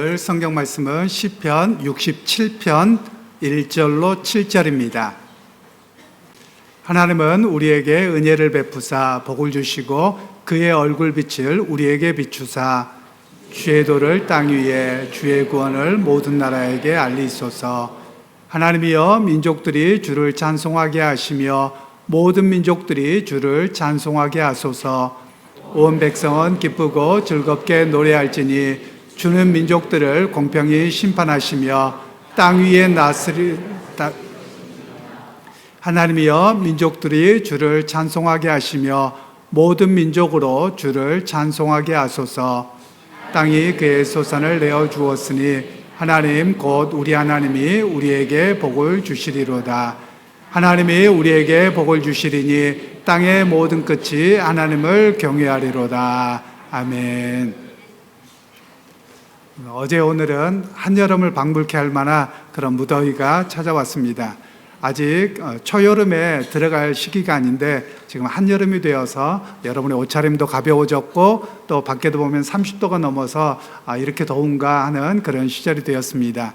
오늘 성경 말씀은 시편 67편 1절로 7절입니다. 하나님은 우리에게 은혜를 베푸사 복을 주시고 그의 얼굴빛을 우리에게 비추사 주의 도를 땅 위에 주의 구원을 모든 나라에게 알리소서. 하나님이여 민족들이 주를 찬송하게 하시며 모든 민족들이 주를 찬송하게 하소서. 온 백성은 기쁘고 즐겁게 노래할지니 주는 민족들을 공평히 심판하시며 땅 위에 하나님이여 민족들이 주를 찬송하게 하시며 모든 민족으로 주를 찬송하게 하소서. 땅이 그의 소산을 내어 주었으니 하나님 곧 우리 하나님이 우리에게 복을 주시리로다. 하나님이 우리에게 복을 주시리니 땅의 모든 끝이 하나님을 경외하리로다. 아멘. 어제 오늘은 한여름을 방불케 할 만한 그런 무더위가 찾아왔습니다. 아직 초여름에 들어갈 시기가 아닌데 지금 한여름이 되어서 여러분의 옷차림도 가벼워졌고 또 밖에도 보면 30도가 넘어서 이렇게 더운가 하는 그런 시절이 되었습니다.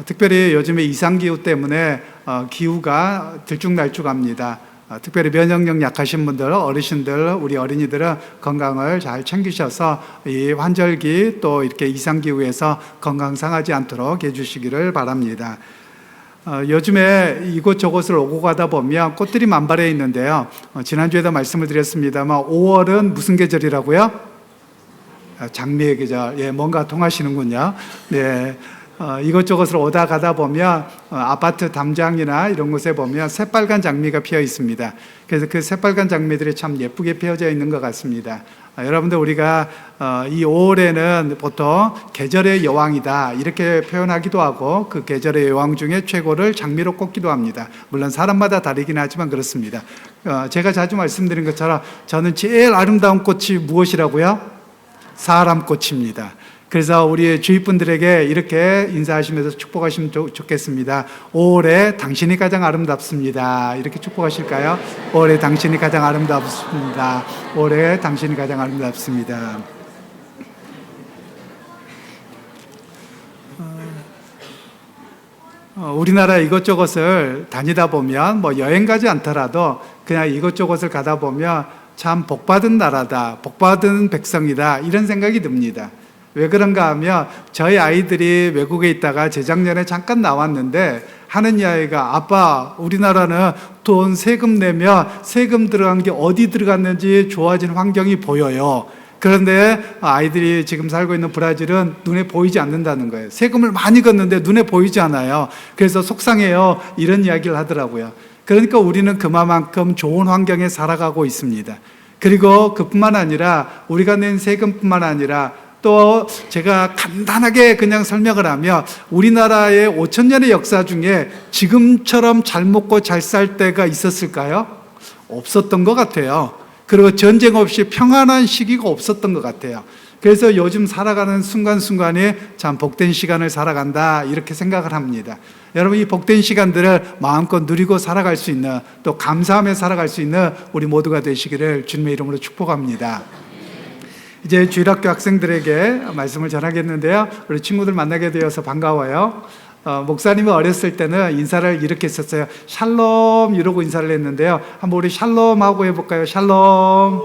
특별히 요즘에 이상기후 때문에 기후가 들쭉날쭉합니다. 특별히 면역력 약하신 분들, 어르신들, 우리 어린이들은 건강을 잘 챙기셔서 이 환절기 또 이렇게 이상기후에서 건강 상하지 않도록 해주시기를 바랍니다. 요즘에 이곳저곳을 오고 가다 보면 꽃들이 만발해 있는데요. 지난주에도 말씀을 드렸습니다만 5월은 무슨 계절이라고요? 장미의 계절. 예, 뭔가 통하시는군요. 네. 이것저것을 오다 가다 보면 아파트 담장이나 이런 곳에 보면 새빨간 장미가 피어 있습니다. 그래서 그 새빨간 장미들이 참 예쁘게 피어져 있는 것 같습니다. 여러분들 우리가 이 5월에는 보통 계절의 여왕이다 이렇게 표현하기도 하고 그 계절의 여왕 중에 최고를 장미로 꼽기도 합니다. 물론 사람마다 다르긴 하지만 그렇습니다. 제가 자주 말씀드린 것처럼 저는 제일 아름다운 꽃이 무엇이라고요? 사람꽃입니다. 그래서 우리 주위 분들에게 이렇게 인사하시면서 축복하시면 좋겠습니다. 5월에 당신이 가장 아름답습니다. 이렇게 축복하실까요? 5월에 당신이 가장 아름답습니다. 5월에 당신이 가장 아름답습니다. 우리나라 이것저것을 다니다 보면 뭐 여행 가지 않더라도 그냥 이것저것을 가다 보면 참 복받은 나라다, 복받은 백성이다 이런 생각이 듭니다. 왜 그런가 하면 저희 아이들이 외국에 있다가 재작년에 잠깐 나왔는데 하는 이야기가 아빠 우리나라는 돈 세금 내면 세금 들어간 게 어디 들어갔는지 좋아진 환경이 보여요. 그런데 아이들이 지금 살고 있는 브라질은 눈에 보이지 않는다는 거예요. 세금을 많이 걷는데 눈에 보이지 않아요. 그래서 속상해요. 이런 이야기를 하더라고요. 그러니까 우리는 그만큼 좋은 환경에 살아가고 있습니다. 그리고 그뿐만 아니라 우리가 낸 세금뿐만 아니라 또 제가 간단하게 그냥 설명을 하면 우리나라의 5,000년의 역사 중에 지금처럼 잘 먹고 잘 살 때가 있었을까요? 없었던 것 같아요. 그리고 전쟁 없이 평안한 시기가 없었던 것 같아요. 그래서 요즘 살아가는 순간순간이 참 복된 시간을 살아간다 이렇게 생각을 합니다. 여러분 이 복된 시간들을 마음껏 누리고 살아갈 수 있는 또 감사하며 살아갈 수 있는 우리 모두가 되시기를 주님의 이름으로 축복합니다. 이제 주일학교 학생들에게 말씀을 전하겠는데요. 우리 친구들 만나게 되어서 반가워요. 목사님이 어렸을 때는 인사를 이렇게 했었어요. 샬롬 이러고 인사를 했는데요. 한번 우리 샬롬 하고 해볼까요? 샬롬.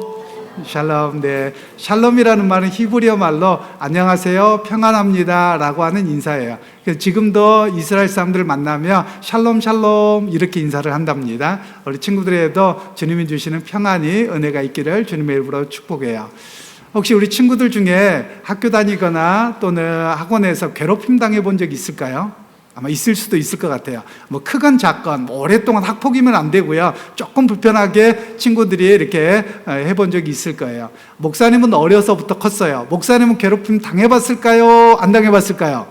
샬롬. 네. 샬롬이라는 말은 히브리어 말로 안녕하세요, 평안합니다 라고 하는 인사예요. 그래서 지금도 이스라엘 사람들을 만나면 샬롬 샬롬 이렇게 인사를 한답니다. 우리 친구들에도 주님이 주시는 평안이 은혜가 있기를 주님의 이름으로 축복해요. 혹시 우리 친구들 중에 학교 다니거나 또는 학원에서 괴롭힘 당해본 적 있을까요? 아마 있을 수도 있을 것 같아요. 뭐 크건 작건 오랫동안 학폭이면 안 되고요. 조금 불편하게 친구들이 이렇게 해본 적이 있을 거예요. 목사님은 어려서부터 컸어요. 목사님은 괴롭힘 당해봤을까요? 안 당해봤을까요?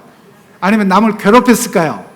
아니면 남을 괴롭혔을까요?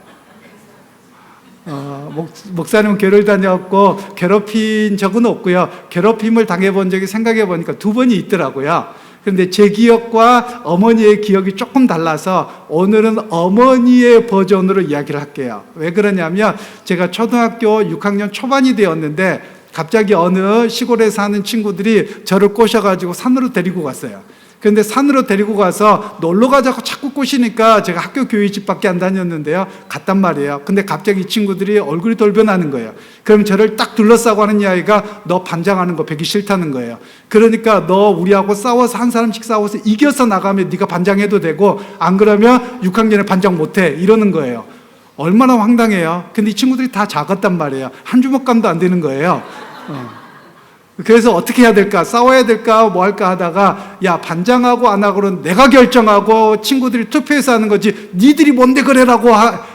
목사님은 교회를 다녔고 괴롭힌 적은 없고요. 괴롭힘을 당해본 적이 생각해 보니까 2번이 있더라고요. 그런데 제 기억과 어머니의 기억이 조금 달라서 오늘은 어머니의 버전으로 이야기를 할게요. 왜 그러냐면 제가 초등학교 6학년 초반이 되었는데 갑자기 어느 시골에 사는 친구들이 저를 꼬셔가지고 산으로 데리고 갔어요. 그런데 산으로 데리고 가서 놀러 가자고 자꾸 꼬시니까 제가 학교 교회 집밖에 안 다녔는데요. 갔단 말이에요. 근데 갑자기 이 친구들이 얼굴이 돌변하는 거예요. 그럼 저를 딱 둘러싸고 하는 이 아이가 너 반장하는 거 배기 싫다는 거예요. 그러니까 너 우리하고 싸워서 한 사람씩 싸워서 이겨서 나가면 네가 반장해도 되고 안 그러면 6학년에 반장 못해 이러는 거예요. 얼마나 황당해요. 근데 이 친구들이 다 작았단 말이에요. 한 주먹감도 안 되는 거예요. 그래서 어떻게 해야 될까? 싸워야 될까? 뭐 할까 하다가 야, 반장하고 안 하고는 내가 결정하고 친구들이 투표해서 하는 거지 니들이 뭔데 그래라고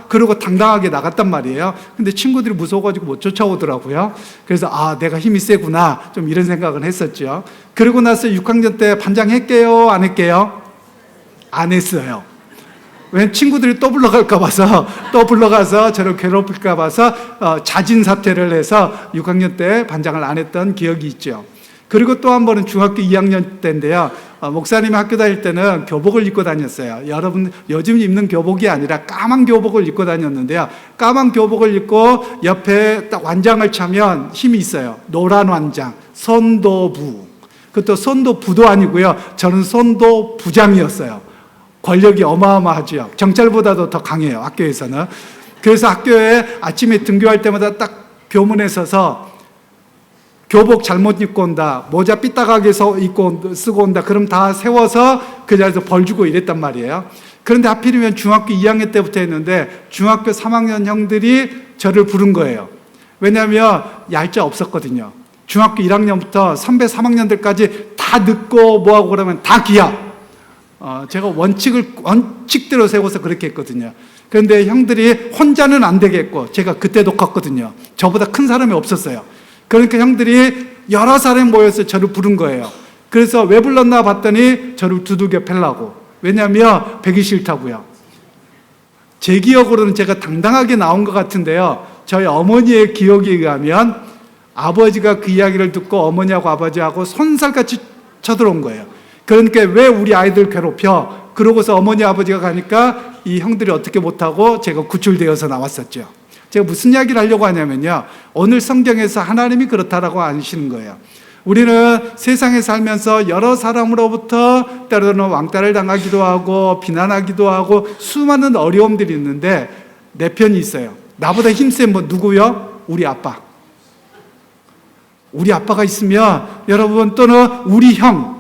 그러고 당당하게 나갔단 말이에요. 근데 친구들이 무서워가지고 못 쫓아오더라고요. 그래서 아, 내가 힘이 세구나 좀 이런 생각을 했었죠. 그러고 나서 6학년 때 반장 했게요? 안 했게요? 안 했어요. 왜 친구들이 또 불러갈까 봐서 또 불러가서 저를 괴롭힐까 봐서 자진 사퇴를 해서 6학년 때 반장을 안 했던 기억이 있죠. 그리고 또 한 번은 중학교 2학년 때인데요. 목사님이 학교 다닐 때는 교복을 입고 다녔어요. 여러분 요즘 입는 교복이 아니라 까만 교복을 입고 다녔는데요. 까만 교복을 입고 옆에 딱 완장을 차면 힘이 있어요. 노란 완장, 선도부. 그것도 선도부도 아니고요. 저는 선도부장이었어요. 권력이 어마어마하죠. 경찰보다도 더 강해요, 학교에서는. 그래서 학교에 아침에 등교할 때마다 딱 교문에 서서 교복 잘못 입고 온다, 모자 삐딱하게 쓰고 온다, 그럼 다 세워서 그 자리에서 벌 주고 이랬단 말이에요. 그런데 하필이면 중학교 2학년 때부터 했는데 중학교 3학년 형들이 저를 부른 거예요. 왜냐하면 얄짤 없었거든요. 중학교 1학년부터 선배 3학년들까지 다 늦고 뭐하고 그러면 다 기합. 제가 원칙대로 세워서 그렇게 했거든요. 그런데 형들이 혼자는 안 되겠고, 제가 그때도 컸거든요. 저보다 큰 사람이 없었어요. 그러니까 형들이 여러 사람이 모여서 저를 부른 거예요. 그래서 왜 불렀나 봤더니 저를 두들겨 패려고. 왜냐하면 배기 싫다고요. 제 기억으로는 제가 당당하게 나온 것 같은데요. 저희 어머니의 기억에 의하면 아버지가 그 이야기를 듣고 어머니하고 아버지하고 손살같이 쳐들어온 거예요. 그러니까 왜 우리 아이들 괴롭혀? 그러고서 어머니 아버지가 가니까 이 형들이 어떻게 못하고 제가 구출되어서 나왔었죠. 제가 무슨 이야기를 하려고 하냐면요. 오늘 성경에서 하나님이 그렇다라고 하시는 거예요. 우리는 세상에 살면서 여러 사람으로부터 때로는 왕따를 당하기도 하고 비난하기도 하고 수많은 어려움들이 있는데 내 편이 있어요. 나보다 힘센 분 누구요? 우리 아빠. 우리 아빠가 있으면 여러분 또는 우리 형,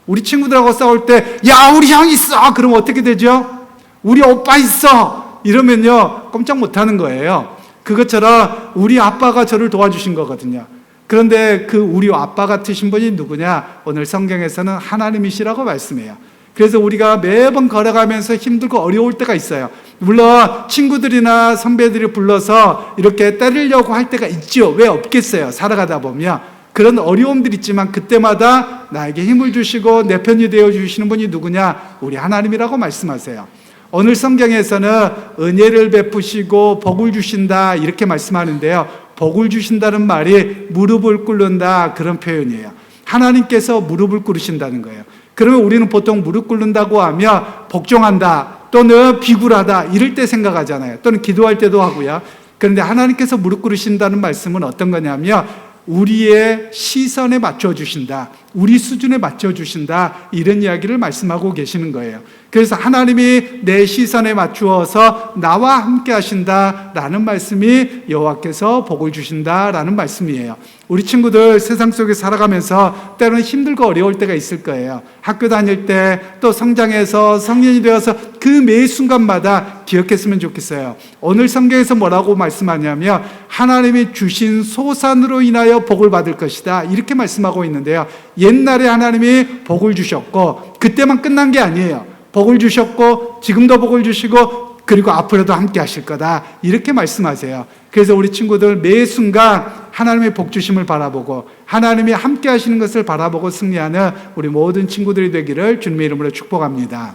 우리 친구들하고 싸울 때 야, 우리 형 있어! 그러면 어떻게 되죠? 우리 오빠 있어! 이러면요 꼼짝 못하는 거예요. 그것처럼 우리 아빠가 저를 도와주신 거거든요. 그런데 그 우리 아빠 같으신 분이 누구냐? 오늘 성경에서는 하나님이시라고 말씀해요. 그래서 우리가 매번 걸어가면서 힘들고 어려울 때가 있어요. 물론 친구들이나 선배들이 불러서 이렇게 때리려고 할 때가 있죠. 왜 없겠어요? 살아가다 보면 그런 어려움들이 있지만 그때마다 나에게 힘을 주시고 내 편이 되어주시는 분이 누구냐? 우리 하나님이라고 말씀하세요. 오늘 성경에서는 은혜를 베푸시고 복을 주신다 이렇게 말씀하는데요. 복을 주신다는 말이 무릎을 꿇는다 그런 표현이에요. 하나님께서 무릎을 꿇으신다는 거예요. 그러면 우리는 보통 무릎 꿇는다고 하면 복종한다 또는 비굴하다 이럴 때 생각하잖아요. 또는 기도할 때도 하고요. 그런데 하나님께서 무릎 꿇으신다는 말씀은 어떤 거냐면 우리의 시선에 맞춰주신다, 우리 수준에 맞춰주신다 이런 이야기를 말씀하고 계시는 거예요. 그래서 하나님이 내 시선에 맞추어서 나와 함께 하신다라는 말씀이 여호와께서 복을 주신다라는 말씀이에요. 우리 친구들 세상 속에 살아가면서 때로는 힘들고 어려울 때가 있을 거예요. 학교 다닐 때 또 성장해서 성인이 되어서 그 매 순간마다 기억했으면 좋겠어요. 오늘 성경에서 뭐라고 말씀하냐면 하나님이 주신 소산으로 인하여 복을 받을 것이다 이렇게 말씀하고 있는데요. 옛날에 하나님이 복을 주셨고 그때만 끝난 게 아니에요. 복을 주셨고 지금도 복을 주시고 그리고 앞으로도 함께 하실 거다 이렇게 말씀하세요. 그래서 우리 친구들 매 순간 하나님의 복 주심을 바라보고 하나님이 함께 하시는 것을 바라보고 승리하는 우리 모든 친구들이 되기를 주님의 이름으로 축복합니다.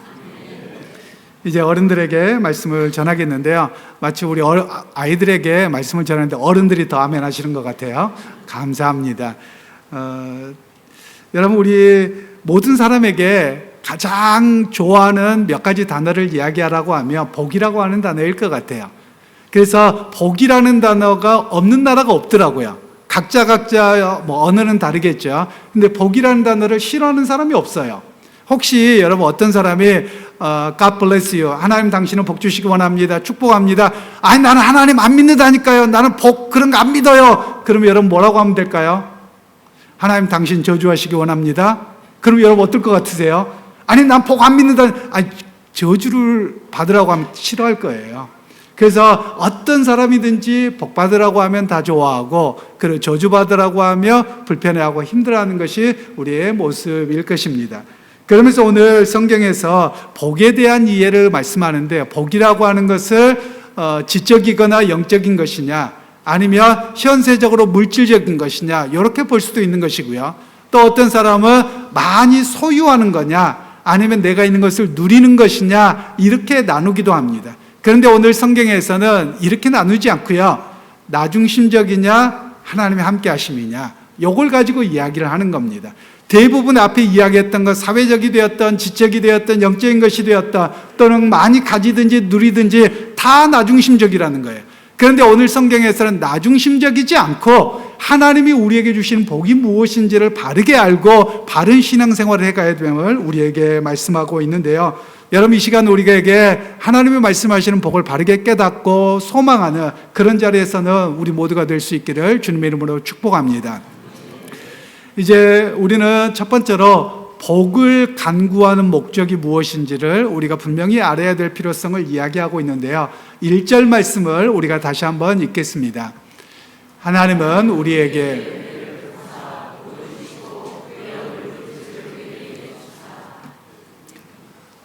이제 어른들에게 말씀을 전하겠는데요. 마치 우리 아이들에게 말씀을 전하는데 어른들이 더 아멘 하시는 것 같아요. 감사합니다. 여러분 우리 모든 사람에게 가장 좋아하는 몇 가지 단어를 이야기하라고 하면 복이라고 하는 단어일 것 같아요. 그래서 복이라는 단어가 없는 나라가 없더라고요. 각자 뭐 언어는 다르겠죠. 근데 복이라는 단어를 싫어하는 사람이 없어요. 혹시 여러분 어떤 사람이 God bless you, 하나님 당신은 복 주시기 원합니다, 축복합니다. 아니 나는 하나님 안 믿는다니까요, 나는 복 그런 거 안 믿어요. 그러면 여러분 뭐라고 하면 될까요? 하나님 당신 저주하시기 원합니다. 그럼 여러분 어떨 것 같으세요? 아니 난 복 안 믿는다. 아니 저주를 받으라고 하면 싫어할 거예요. 그래서 어떤 사람이든지 복 받으라고 하면 다 좋아하고, 그리고 저주 받으라고 하면 불편해하고 힘들어하는 것이 우리의 모습일 것입니다. 그러면서 오늘 성경에서 복에 대한 이해를 말씀하는데, 복이라고 하는 것을 지적이거나 영적인 것이냐, 아니면 현세적으로 물질적인 것이냐, 이렇게 볼 수도 있는 것이고요. 또 어떤 사람은 많이 소유하는 거냐, 아니면 내가 있는 것을 누리는 것이냐, 이렇게 나누기도 합니다. 그런데 오늘 성경에서는 이렇게 나누지 않고요, 나중심적이냐 하나님의 함께 하심이냐, 이걸 가지고 이야기를 하는 겁니다. 대부분 앞에 이야기했던 것, 사회적이 되었던 지적이 되었던 영적인 것이 되었던, 또는 많이 가지든지 누리든지 다 나중심적이라는 거예요. 그런데 오늘 성경에서는 나중심적이지 않고 하나님이 우리에게 주신 복이 무엇인지를 바르게 알고 바른 신앙생활을 해가야 됨을 우리에게 말씀하고 있는데요. 여러분, 이 시간 우리에게 하나님이 말씀하시는 복을 바르게 깨닫고 소망하는 그런 자리에서는 우리 모두가 될 수 있기를 주님의 이름으로 축복합니다. 이제 우리는 첫 번째로 복을 간구하는 목적이 무엇인지를 우리가 분명히 알아야 될 필요성을 이야기하고 있는데요. 1절 말씀을 우리가 다시 한번 읽겠습니다. 하나님은 우리에게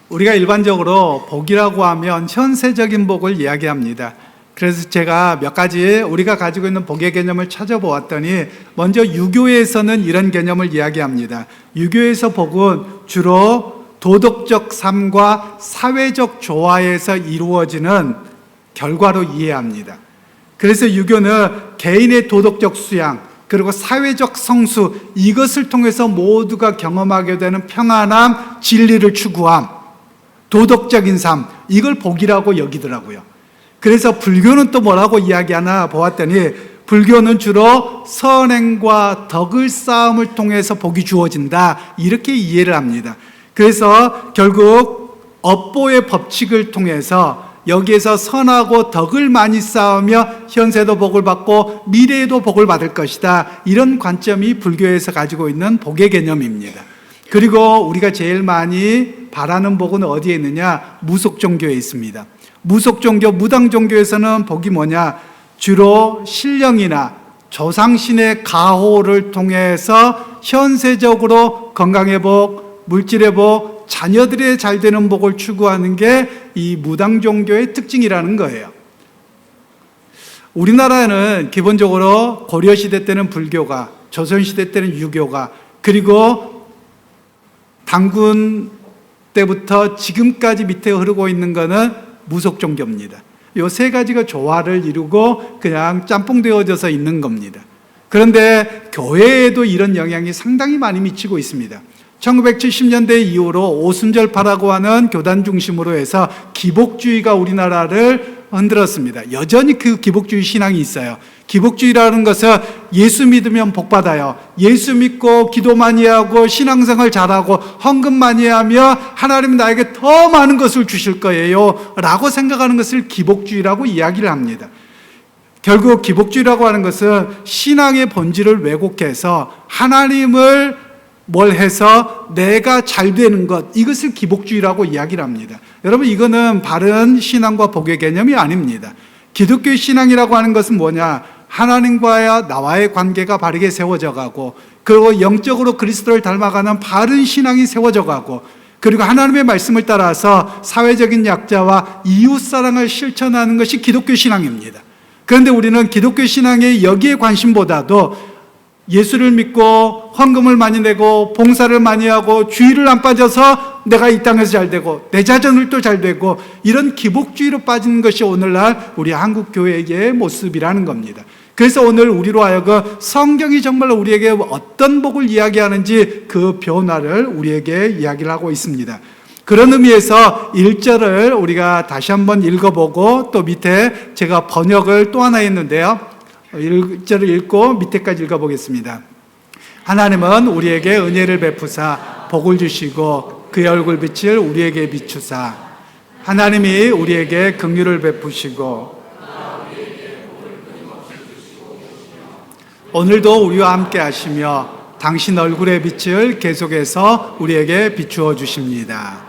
우리가 일반적으로 복이라고 하면 현세적인 복을 이야기합니다. 그래서 제가 몇 가지 우리가 가지고 있는 복의 개념을 찾아보았더니, 먼저 유교에서는 이런 개념을 이야기합니다. 유교에서 복은 주로 도덕적 삶과 사회적 조화에서 이루어지는 결과로 이해합니다. 그래서 유교는 개인의 도덕적 수양, 그리고 사회적 성수, 이것을 통해서 모두가 경험하게 되는 평안함, 진리를 추구함, 도덕적인 삶, 이걸 복이라고 여기더라고요. 그래서 불교는 또 뭐라고 이야기하나 보았더니, 불교는 주로 선행과 덕을 쌓음을 통해서 복이 주어진다, 이렇게 이해를 합니다. 그래서 결국 업보의 법칙을 통해서 여기에서 선하고 덕을 많이 쌓으며 현세도 복을 받고 미래에도 복을 받을 것이다, 이런 관점이 불교에서 가지고 있는 복의 개념입니다. 그리고 우리가 제일 많이 바라는 복은 어디에 있느냐? 무속 종교에 있습니다. 무속 종교, 무당 종교에서는 복이 뭐냐? 주로 신령이나 조상신의 가호를 통해서 현세적으로 건강의 복, 물질의 복, 자녀들의 잘 되는 복을 추구하는 게 이 무당 종교의 특징이라는 거예요. 우리나라는 기본적으로 고려시대 때는 불교가, 조선시대 때는 유교가, 그리고 당군 때부터 지금까지 밑에 흐르고 있는 것은 무속 종교입니다. 이 세 가지가 조화를 이루고 그냥 짬뽕 되어져서 있는 겁니다. 그런데 교회에도 이런 영향이 상당히 많이 미치고 있습니다. 1970년대 이후로 오순절파라고 하는 교단 중심으로 해서 기복주의가 우리나라를 흔들었습니다. 여전히 그 기복주의 신앙이 있어요. 기복주의라는 것은 예수 믿으면 복 받아요, 예수 믿고 기도 많이 하고 신앙생활 잘하고 헌금 많이 하며 하나님이 나에게 더 많은 것을 주실 거예요 라고 생각하는 것을 기복주의라고 이야기를 합니다. 결국 기복주의라고 하는 것은 신앙의 본질을 왜곡해서 하나님을 뭘 해서 내가 잘 되는 것, 이것을 기복주의라고 이야기를 합니다. 여러분, 이거는 바른 신앙과 복의 개념이 아닙니다. 기독교의 신앙이라고 하는 것은 뭐냐? 하나님과 나와의 관계가 바르게 세워져 가고, 그리고 영적으로 그리스도를 닮아가는 바른 신앙이 세워져 가고, 그리고 하나님의 말씀을 따라서 사회적인 약자와 이웃사랑을 실천하는 것이 기독교 신앙입니다. 그런데 우리는 기독교 신앙의 여기에 관심보다도 예수를 믿고 헌금을 많이 내고 봉사를 많이 하고 주의를 안 빠져서 내가 이 땅에서 잘 되고 내 자녀들도 또 잘 되고, 이런 기복주의로 빠지는 것이 오늘날 우리 한국 교회의 모습이라는 겁니다. 그래서 오늘 우리로 하여금 성경이 정말 우리에게 어떤 복을 이야기하는지 그 변화를 우리에게 이야기를 하고 있습니다. 그런 의미에서 1절을 우리가 다시 한번 읽어보고, 또 밑에 제가 번역을 또 하나 했는데요, 1절을 읽고 밑에까지 읽어보겠습니다. 하나님은 우리에게 은혜를 베푸사 복을 주시고 그의 얼굴 빛을 우리에게 비추사 하나님이 우리에게 긍휼을 베푸시고 오늘도 우리와 함께 하시며 당신 얼굴의 빛을 계속해서 우리에게 비추어 주십니다.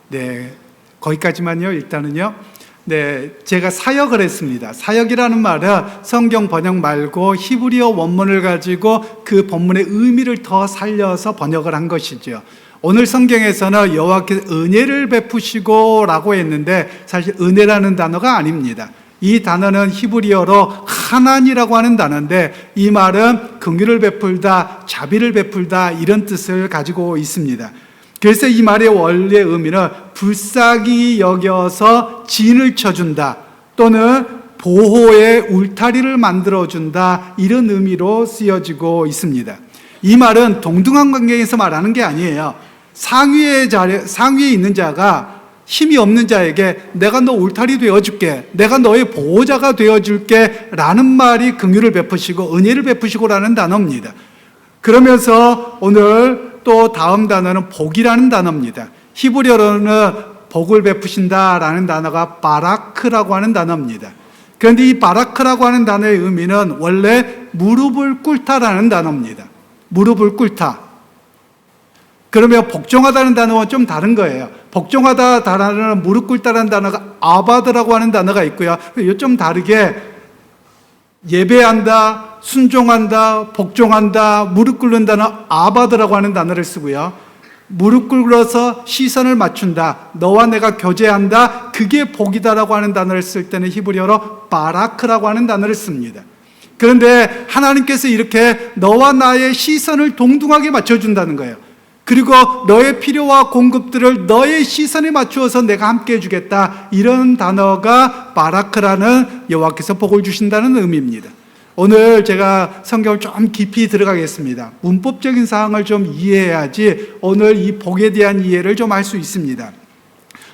네, 거기까지만요. 일단은요. 네, 제가 사역을 했습니다. 사역이라는 말은 성경 번역 말고 히브리어 원문을 가지고 그 본문의 의미를 더 살려서 번역을 한 것이죠. 오늘 성경에서는 여호와께서 은혜를 베푸시고 라고 했는데 사실 은혜라는 단어가 아닙니다. 이 단어는 히브리어로 하나니라고 하는 단어인데 이 말은 긍휼을 베풀다, 자비를 베풀다 이런 뜻을 가지고 있습니다. 그래서 이 말의 원래 의미는 불쌍히 여겨서 진을 쳐준다 또는 보호의 울타리를 만들어준다 이런 의미로 쓰여지고 있습니다. 이 말은 동등한 관계에서 말하는 게 아니에요. 상위에 있는 자가 힘이 없는 자에게 내가 너 울타리 되어줄게, 내가 너의 보호자가 되어줄게 라는 말이 긍휼을 베푸시고 은혜를 베푸시고라는 단어입니다. 그러면서 오늘 또 다음 단어는 복이라는 단어입니다. 히브리어로는 복을 베푸신다라는 단어가 바라크라고 하는 단어입니다. 그런데 이 바라크라고 하는 단어의 의미는 원래 무릎을 꿇다라는 단어입니다. 무릎을 꿇다. 그러면 복종하다는 단어와 좀 다른 거예요. 복종하다 단어는 무릎 꿇다라는 단어가 아바드라고 하는 단어가 있고요. 좀 다르게 예배한다, 순종한다, 복종한다, 무릎 꿇는다는 아바드라고 하는 단어를 쓰고요. 무릎 꿇어서 시선을 맞춘다, 너와 내가 교제한다, 그게 복이다라고 하는 단어를 쓸 때는 히브리어로 바라크라고 하는 단어를 씁니다. 그런데 하나님께서 이렇게 너와 나의 시선을 동등하게 맞춰준다는 거예요. 그리고 너의 필요와 공급들을 너의 시선에 맞추어서 내가 함께 해주겠다, 이런 단어가 바라크라는 여호와께서 복을 주신다는 의미입니다. 오늘 제가 성경을 좀 깊이 들어가겠습니다. 문법적인 사항을 좀 이해해야지 오늘 이 복에 대한 이해를 좀 할 수 있습니다.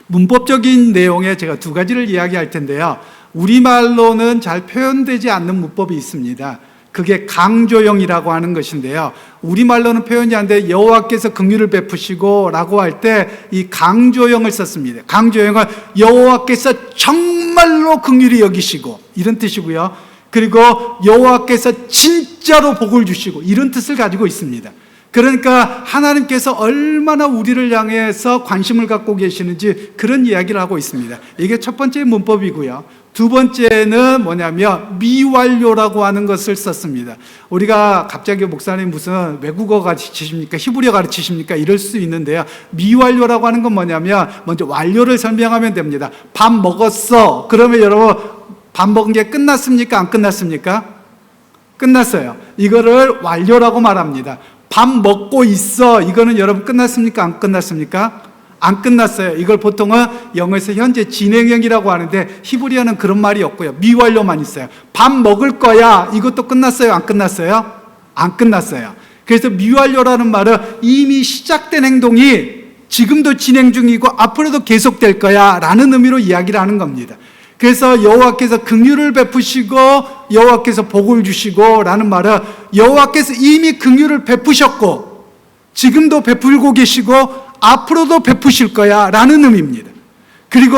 문법적인 내용에 제가 두 가지를 이야기할 텐데요. 우리말로는 잘 표현되지 않는 문법이 있습니다. 그게 강조형이라고 하는 것인데요. 우리말로는 표현이 안 돼 여호와께서 긍휼을 베푸시고 라고 할 때 이 강조형을 썼습니다. 강조형은 여호와께서 정말로 긍휼히 여기시고 이런 뜻이고요. 그리고 여호와께서 진짜로 복을 주시고 이런 뜻을 가지고 있습니다. 그러니까 하나님께서 얼마나 우리를 향해서 관심을 갖고 계시는지 그런 이야기를 하고 있습니다. 이게 첫 번째 문법이고요. 두 번째는 뭐냐면 미완료라고 하는 것을 썼습니다. 우리가 갑자기 목사님 무슨 외국어 가르치십니까? 히브리어 가르치십니까? 이럴 수 있는데요. 미완료라고 하는 건 뭐냐면 먼저 완료를 설명하면 됩니다. 밥 먹었어. 그러면 여러분 밥 먹은 게 끝났습니까? 안 끝났습니까? 끝났어요. 이거를 완료라고 말합니다. 밥 먹고 있어. 이거는 여러분 끝났습니까? 안 끝났습니까? 안 끝났어요. 이걸 보통은 영어에서 현재 진행형이라고 하는데 히브리어는 그런 말이 없고요. 미완료만 있어요. 밥 먹을 거야. 이것도 끝났어요? 안 끝났어요? 안 끝났어요. 그래서 미완료라는 말은 이미 시작된 행동이 지금도 진행 중이고 앞으로도 계속될 거야 라는 의미로 이야기를 하는 겁니다. 그래서 여호와께서 긍휼을 베푸시고 여호와께서 복을 주시고 라는 말은 여호와께서 이미 긍휼을 베푸셨고 지금도 베풀고 계시고 앞으로도 베푸실 거야 라는 의미입니다. 그리고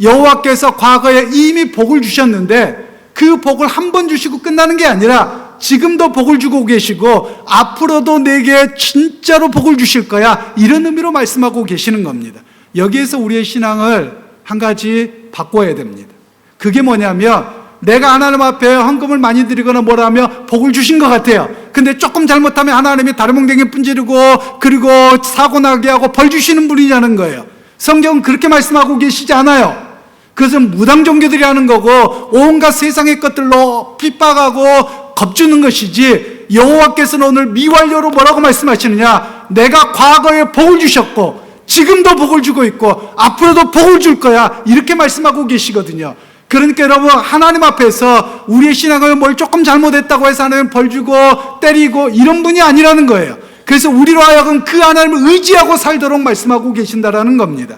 여호와께서 과거에 이미 복을 주셨는데 그 복을 한 번 주시고 끝나는 게 아니라 지금도 복을 주고 계시고 앞으로도 내게 진짜로 복을 주실 거야, 이런 의미로 말씀하고 계시는 겁니다. 여기에서 우리의 신앙을 한 가지 바꿔야 됩니다. 그게 뭐냐면 내가 하나님 앞에 헌금을 많이 드리거나 뭐라면 복을 주신 것 같아요. 근데 조금 잘못하면 하나님이 다리몽댕이 분지르고 그리고 사고 나게 하고 벌 주시는 분이냐는 거예요. 성경은 그렇게 말씀하고 계시지 않아요. 그것은 무당 종교들이 하는 거고 온갖 세상의 것들로 핍박하고 겁주는 것이지, 여호와께서는 오늘 미완료로 뭐라고 말씀하시느냐, 내가 과거에 복을 주셨고 지금도 복을 주고 있고 앞으로도 복을 줄 거야, 이렇게 말씀하고 계시거든요. 그러니까 여러분, 하나님 앞에서 우리의 신앙을 뭘 조금 잘못했다고 해서 하나님 벌 주고 때리고 이런 분이 아니라는 거예요. 그래서 우리로 하여금 그 하나님을 의지하고 살도록 말씀하고 계신다라는 겁니다.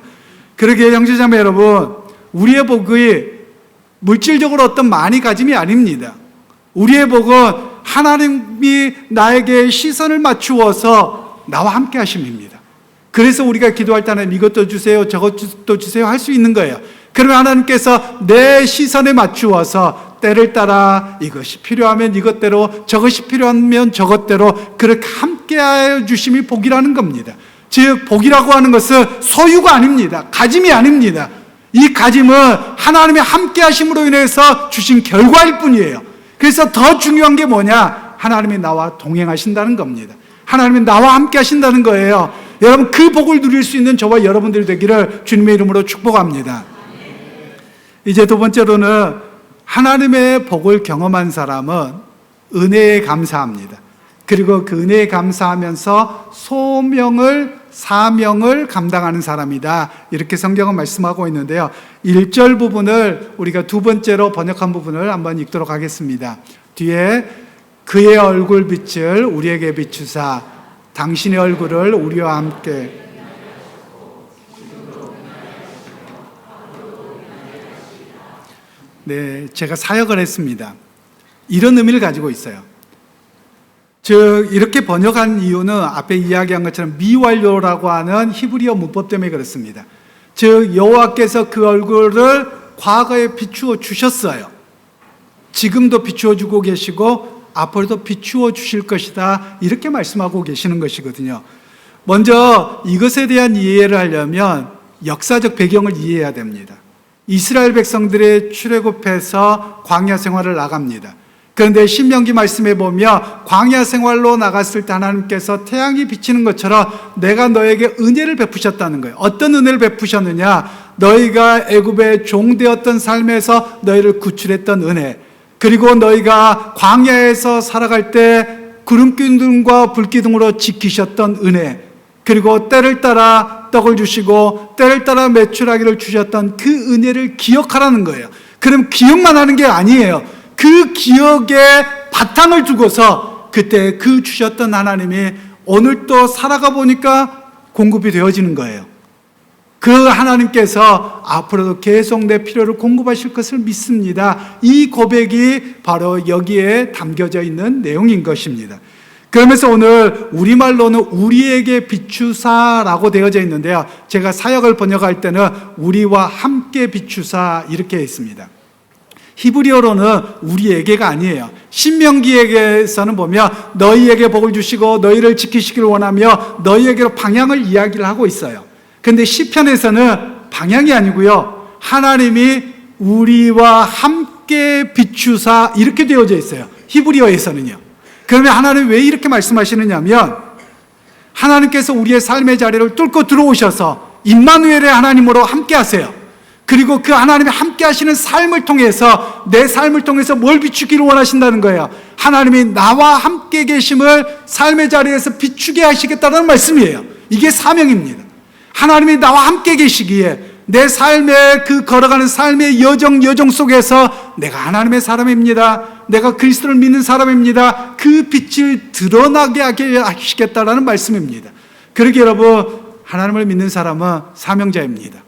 그러기에 형제자매 여러분, 우리의 복이 물질적으로 어떤 많이 가짐이 아닙니다. 우리의 복은 하나님이 나에게 시선을 맞추어서 나와 함께 하심입니다. 그래서 우리가 기도할 때 하나님 이것도 주세요, 저것도 주세요 할 수 있는 거예요. 그러면 하나님께서 내 시선에 맞추어서 때를 따라 이것이 필요하면 이것대로, 저것이 필요하면 저것대로 그렇게 함께하여 주심이 복이라는 겁니다. 즉 복이라고 하는 것은 소유가 아닙니다. 가짐이 아닙니다. 이 가짐은 하나님의 함께하심으로 인해서 주신 결과일 뿐이에요. 그래서 더 중요한 게 뭐냐? 하나님이 나와 동행하신다는 겁니다. 하나님이 나와 함께 하신다는 거예요. 여러분, 그 복을 누릴 수 있는 저와 여러분들이 되기를 주님의 이름으로 축복합니다. 이제 두 번째로는 하나님의 복을 경험한 사람은 은혜에 감사합니다. 그리고 그 은혜에 감사하면서 사명을 감당하는 사람이다. 이렇게 성경은 말씀하고 있는데요. 1절 부분을 우리가 두 번째로 번역한 부분을 한번 읽도록 하겠습니다. 뒤에 그의 얼굴 빛을 우리에게 비추사 당신의 얼굴을 우리와 함께 네, 제가 사역을 했습니다. 이런 의미를 가지고 있어요. 즉 이렇게 번역한 이유는 앞에 이야기한 것처럼 미완료라고 하는 히브리어 문법 때문에 그렇습니다. 즉 여호와께서 그 얼굴을 과거에 비추어 주셨어요. 지금도 비추어 주고 계시고 앞으로도 비추어 주실 것이다, 이렇게 말씀하고 계시는 것이거든요. 먼저 이것에 대한 이해를 하려면 역사적 배경을 이해해야 됩니다. 이스라엘 백성들의 출애굽해서 광야 생활을 나갑니다. 그런데 신명기 말씀에 보면 광야 생활로 나갔을 때 하나님께서 태양이 비치는 것처럼 내가 너에게 은혜를 베푸셨다는 거예요. 어떤 은혜를 베푸셨느냐? 너희가 애굽의 종되었던 삶에서 너희를 구출했던 은혜, 그리고 너희가 광야에서 살아갈 때 구름기둥과 불기둥으로 지키셨던 은혜, 그리고 때를 따라 떡을 주시고 때를 따라 메추라기를 주셨던 그 은혜를 기억하라는 거예요. 그럼 기억만 하는 게 아니에요. 그 기억에 바탕을 두고서 그때 그 주셨던 하나님이 오늘 또 살아가 보니까 공급이 되어지는 거예요. 그 하나님께서 앞으로도 계속 내 필요를 공급하실 것을 믿습니다. 이 고백이 바로 여기에 담겨져 있는 내용인 것입니다. 그러면서 오늘 우리말로는 우리에게 비추사라고 되어져 있는데요. 제가 사역을 번역할 때는 우리와 함께 비추사 이렇게 있습니다. 히브리어로는 우리에게가 아니에요. 신명기에게서는 보면 너희에게 복을 주시고 너희를 지키시기를 원하며 너희에게로 방향을 이야기를 하고 있어요. 그런데 시편에서는 방향이 아니고요, 하나님이 우리와 함께 비추사 이렇게 되어져 있어요. 히브리어에서는요. 그러면 하나님이 왜 이렇게 말씀하시느냐면 하나님께서 우리의 삶의 자리를 뚫고 들어오셔서 임마누엘의 하나님으로 함께 하세요. 그리고 그 하나님이 함께 하시는 삶을 통해서 내 삶을 통해서 뭘 비추기를 원하신다는 거예요. 하나님이 나와 함께 계심을 삶의 자리에서 비추게 하시겠다는 말씀이에요. 이게 사명입니다. 하나님이 나와 함께 계시기에 내 삶의 그 걸어가는 삶의 여정 속에서 내가 하나님의 사람입니다, 내가 그리스도를 믿는 사람입니다, 그 빛을 드러나게 하시겠다라는 말씀입니다. 그러기에 여러분, 하나님을 믿는 사람은 사명자입니다.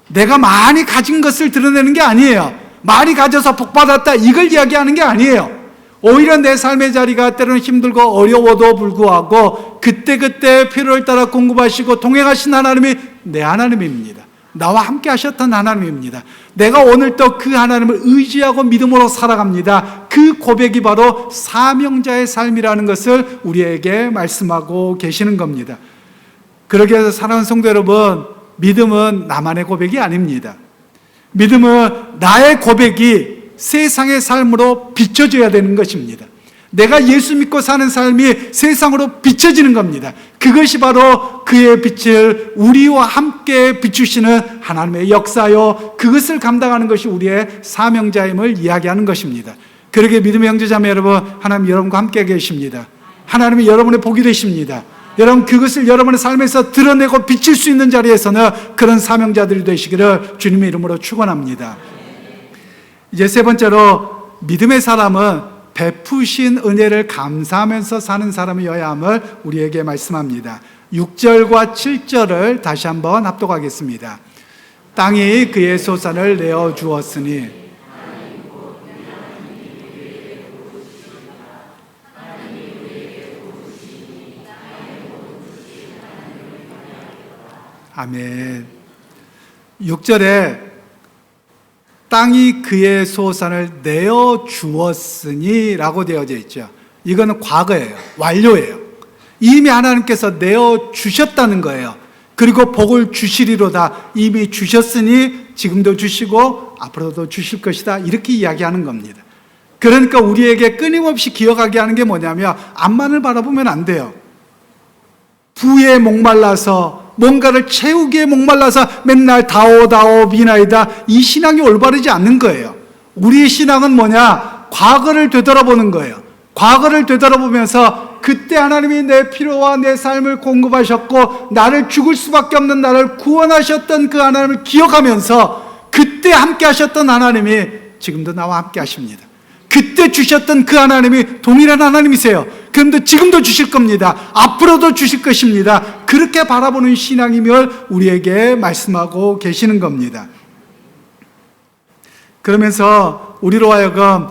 내가 많이 가진 것을 드러내는 게 아니에요. 많이 가져서 복받았다 이걸 이야기하는 게 아니에요. 오히려 내 삶의 자리가 때로는 힘들고 어려워도 불구하고 그때 필요를 따라 공급하시고 동행하신 하나님이 내 하나님입니다. 나와 함께 하셨던 하나님입니다. 내가 오늘도 그 하나님을 의지하고 믿음으로 살아갑니다. 그 고백이 바로 사명자의 삶이라는 것을 우리에게 말씀하고 계시는 겁니다. 그러기 위해서 사랑하는 성도 여러분, 믿음은 나만의 고백이 아닙니다. 믿음은 나의 고백이 세상의 삶으로 비춰져야 되는 것입니다. 내가 예수 믿고 사는 삶이 세상으로 비춰지는 겁니다. 그것이 바로 그의 빛을 우리와 함께 비추시는 하나님의 역사요, 그것을 감당하는 것이 우리의 사명자임을 이야기하는 것입니다. 그러기에 믿음의 형제자매 여러분, 하나님 여러분과 함께 계십니다. 하나님이 여러분의 복이 되십니다. 여러분, 그것을 여러분의 삶에서 드러내고 비칠 수 있는 자리에서는 그런 사명자들이 되시기를 주님의 이름으로 축원합니다. 이제 세 번째로, 믿음의 사람은 베푸신 은혜를 감사하면서 사는 사람이어야 함을 우리에게 말씀합니다. 6절과 7절을 다시 한번 합독하겠습니다. 땅이 그의 소산을 내어 주었으니 아멘. 6절에 땅이 그의 소산을 내어 주었으니 라고 되어져 있죠. 이거는 과거예요. 완료예요. 이미 하나님께서 내어 주셨다는 거예요. 그리고 복을 주시리로다. 이미 주셨으니 지금도 주시고 앞으로도 주실 것이다. 이렇게 이야기하는 겁니다. 그러니까 우리에게 끊임없이 기억하게 하는 게 뭐냐면 앞만을 바라보면 안 돼요. 부에 목말라서 뭔가를 채우기에 목말라서 맨날 다오 미나이다, 이 신앙이 올바르지 않는 거예요. 우리의 신앙은 뭐냐? 과거를 되돌아보는 거예요. 과거를 되돌아보면서 그때 하나님이 내 필요와 내 삶을 공급하셨고 나를 죽을 수밖에 없는 나를 구원하셨던 그 하나님을 기억하면서 그때 함께 하셨던 하나님이 지금도 나와 함께 하십니다. 그때 주셨던 그 하나님이 동일한 하나님이세요. 그런데 지금도 주실 겁니다. 앞으로도 주실 것입니다. 그렇게 바라보는 신앙이면 우리에게 말씀하고 계시는 겁니다. 그러면서 우리로 하여금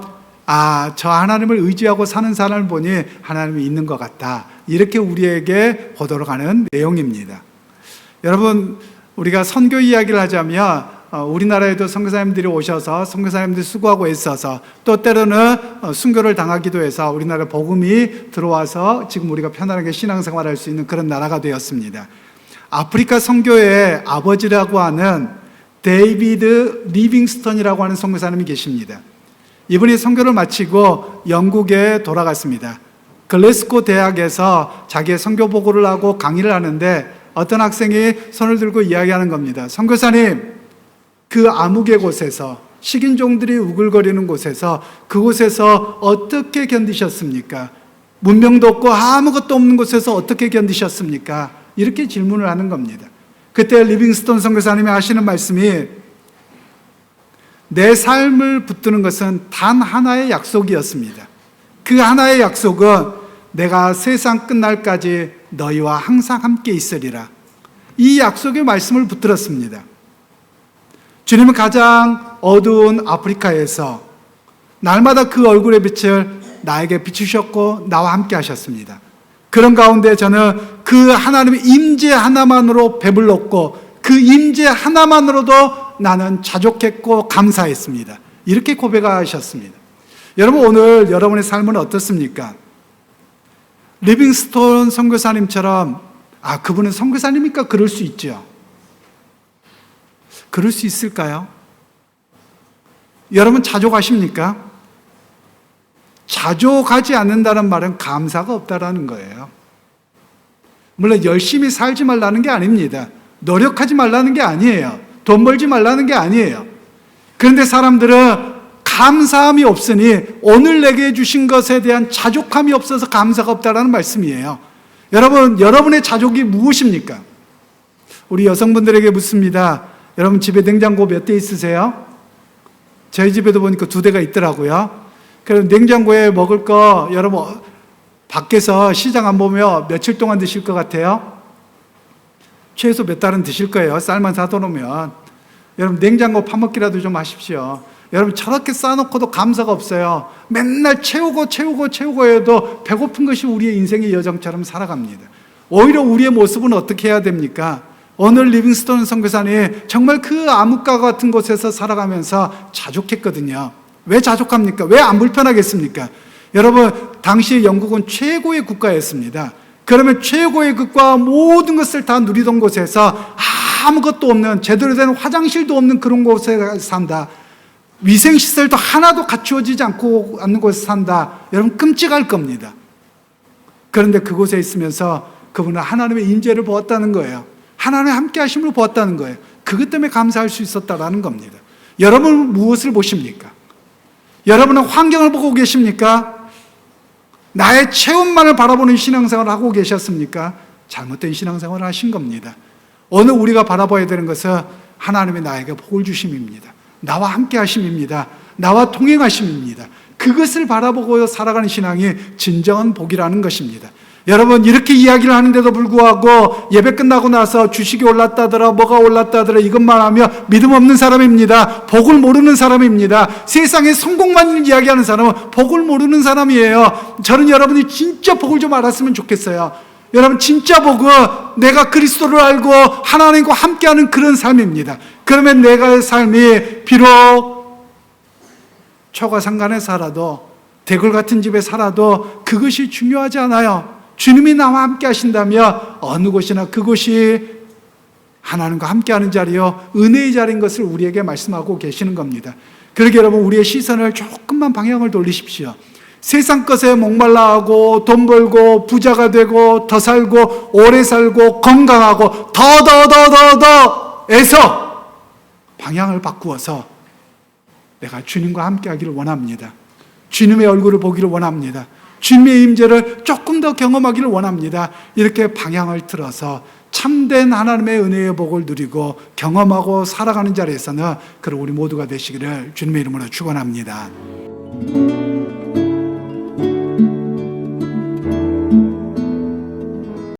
저 하나님을 의지하고 사는 사람을 보니 하나님이 있는 것 같다. 이렇게 우리에게 보도록 하는 내용입니다. 여러분, 우리가 선교 이야기를 하자면 우리나라에도 선교사님들이 오셔서 선교사님들이 수고하고 있어서 또 때로는 순교를 당하기도 해서 우리나라에 복음이 들어와서 지금 우리가 편안하게 신앙생활할 수 있는 그런 나라가 되었습니다. 아프리카 선교의 아버지라고 하는 데이비드 리빙스턴이라고 하는 선교사님이 계십니다. 이분이 선교를 마치고 영국에 돌아갔습니다. 글래스고 대학에서 자기의 선교 보고를 하고 강의를 하는데 어떤 학생이 손을 들고 이야기하는 겁니다. 선교사님, 그 암흑의 곳에서 식인종들이 우글거리는 곳에서 그곳에서 어떻게 견디셨습니까? 문명도 없고 아무것도 없는 곳에서 어떻게 견디셨습니까? 이렇게 질문을 하는 겁니다. 그때 리빙스턴 선교사님이 하시는 말씀이 내 삶을 붙드는 것은 단 하나의 약속이었습니다. 그 하나의 약속은 내가 세상 끝날까지 너희와 항상 함께 있으리라. 이 약속의 말씀을 붙들었습니다. 주님은 가장 어두운 아프리카에서 날마다 그 얼굴의 빛을 나에게 비추셨고 나와 함께 하셨습니다. 그런 가운데 저는 그 하나님의 임재 하나만으로 배불렀고 그 임재 하나만으로도 나는 자족했고 감사했습니다. 이렇게 고백하셨습니다. 여러분, 오늘 여러분의 삶은 어떻습니까? 리빙스톤 선교사님처럼 그분은 선교사님입니까? 그럴 수 있죠. 그럴 수 있을까요? 여러분, 자족하십니까? 자족하지 않는다는 말은 감사가 없다라는 거예요. 물론 열심히 살지 말라는 게 아닙니다. 노력하지 말라는 게 아니에요. 돈 벌지 말라는 게 아니에요. 그런데 사람들은 감사함이 없으니 오늘 내게 주신 것에 대한 자족함이 없어서 감사가 없다라는 말씀이에요. 여러분, 여러분의 자족이 무엇입니까? 우리 여성분들에게 묻습니다. 여러분, 집에 냉장고 몇 대 있으세요? 저희 집에도 보니까 2대가 있더라고요. 그럼 냉장고에 먹을 거 여러분 밖에서 시장 안 보면 며칠 동안 드실 것 같아요? 최소 몇 달은 드실 거예요. 쌀만 사놓으면. 여러분, 냉장고 파먹기라도 좀 하십시오. 여러분, 저렇게 쌓아놓고도 감사가 없어요. 맨날 채우고 해도 배고픈 것이 우리의 인생의 여정처럼 살아갑니다. 오히려 우리의 모습은 어떻게 해야 됩니까? 오늘 리빙스톤 선교사님 정말 그 암흑과 같은 곳에서 살아가면서 자족했거든요. 왜 자족합니까? 왜 안 불편하겠습니까? 여러분, 당시 영국은 최고의 국가였습니다. 그러면 최고의 국가 모든 것을 다 누리던 곳에서 아무것도 없는, 제대로 된 화장실도 없는 그런 곳에 산다. 위생시설도 하나도 갖추어지지 않는 곳에 산다. 여러분, 끔찍할 겁니다. 그런데 그곳에 있으면서 그분은 하나님의 임재를 보았다는 거예요. 하나님의 함께 하심을 보았다는 거예요. 그것 때문에 감사할 수 있었다라는 겁니다. 여러분은 무엇을 보십니까? 여러분은 환경을 보고 계십니까? 나의 체험만을 바라보는 신앙생활을 하고 계셨습니까? 잘못된 신앙생활을 하신 겁니다. 오늘 우리가 바라봐야 되는 것은 하나님이 나에게 복을 주심입니다. 나와 함께 하심입니다. 나와 통행하심입니다. 그것을 바라보고 살아가는 신앙이 진정한 복이라는 것입니다. 여러분, 이렇게 이야기를 하는데도 불구하고 예배 끝나고 나서 주식이 올랐다더라, 뭐가 올랐다더라 이것만 하면 믿음 없는 사람입니다. 복을 모르는 사람입니다. 세상에 성공만 이야기하는 사람은 복을 모르는 사람이에요. 저는 여러분이 진짜 복을 좀 알았으면 좋겠어요. 여러분 진짜 복은 내가 그리스도를 알고 하나님과 함께하는 그런 삶입니다. 그러면 내가 삶이 비록 초가상간에 살아도 대궐 같은 집에 살아도 그것이 중요하지 않아요. 주님이 나와 함께 하신다면 어느 곳이나 그곳이 하나님과 함께하는 자리요 은혜의 자리인 것을 우리에게 말씀하고 계시는 겁니다. 그러게 여러분 우리의 시선을 조금만 방향을 돌리십시오. 세상 것에 목말라하고 돈 벌고 부자가 되고 더 살고 오래 살고 건강하고 더에서 방향을 바꾸어서 내가 주님과 함께하기를 원합니다. 주님의 얼굴을 보기를 원합니다. 주님의 임재를 조금 더 경험하기를 원합니다. 이렇게 방향을 틀어서 참된 하나님의 은혜의 복을 누리고 경험하고 살아가는 자리에서는 그런 우리 모두가 되시기를 주님의 이름으로 축원합니다.